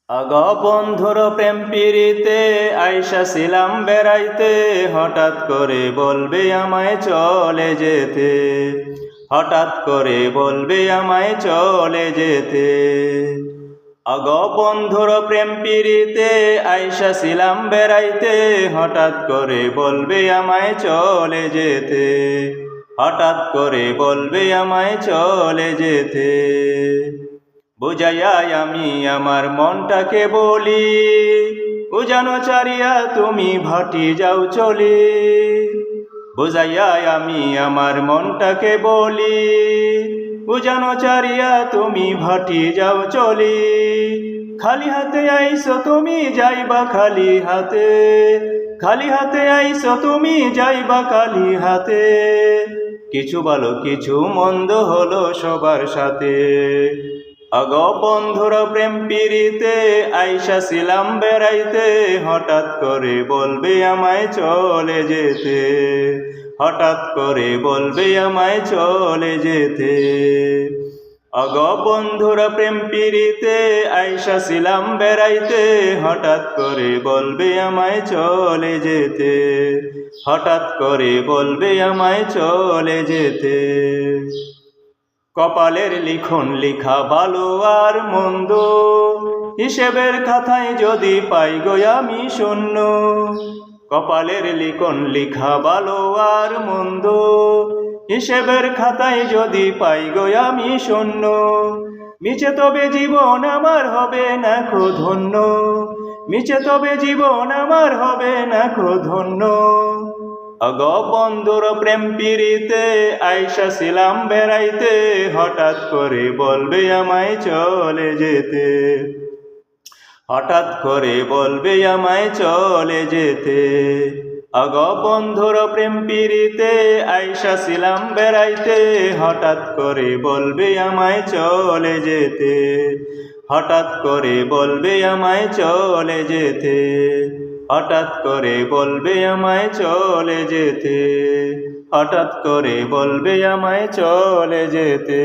বন্ধুর প্রেম পিরিতে আইসা ছিলাম বেড়াইতে, হঠাৎ করে বলবে আমায় চলে যেতে, হঠাৎ করে বলবে আমায় চলে যেতে। বন্ধুর প্রেম পিরিতে আইসা ছিলাম বেড়াইতে, হঠাৎ করে বলবে আমায় চলে যেতে, হঠাৎ করে বলবে আমায় চলে যেতে। বুঝাইয়া আমি আমার মনটাকে বলি, বুঝানো চারিয়া তুমি ভাটি যাও চলি। বুঝাইয়া আমি আমার মনটাকে বলি, বুঝানো চারিয়া তুমি ভাটি যাও চলি। খালি হাতে আইসো তুমি যাইবা খালি হাতে, খালি হাতে আইসো তুমি যাইবা খালি হাতে। কিছু ভালো কিছু মন্দ হলো সবার সাথে। বন্ধুর প্রেম পিরিতে আইসা ছিলাম বেড়াইতে, হঠাৎ করে বলবে আমায় চলে যেতে, হঠাৎ করে বলবে আমায় চলে যেতে। বন্ধুর প্রেম পিরিতে আইসা ছিলাম বেড়াইতে, হঠাৎ করে বলবে আমায় চলে যেতে, হঠাৎ করে বলবে আমায় চলে যেতে। কপালের লিখন লিখা ভালো আর মন্দ, হিসেবের খাতায় যদি পাই গো আমি শূন্য। কপালের লিখন লিখা ভালো আর মন্দ, হিসেবের খাতায় যদি পাই গো আমি শূন্য। মিছে তবে জীবন আমার হবে না কো ধন্য, মিছে তবে জীবন আমার হবে না কো ধন্য। বন্ধুর প্রেম পিরিতে আইসা ছিলাম বেড়াইতে, হঠাৎ করে বলবে আমায় চলে যেতে, হঠাৎ করে বলবে আমায় চলে যেতে। বন্ধুর প্রেম পিরিতে আইসা ছিলাম বেড়াইতে, হঠাৎ করে বলবে আমায় চলে যেতে, হঠাৎ করে বলবে আমায় চলে যেতে, হঠাৎ করে বলবে আমায় চলে যেতে, হঠাৎ করে বলবে আমায় চলে যেতে।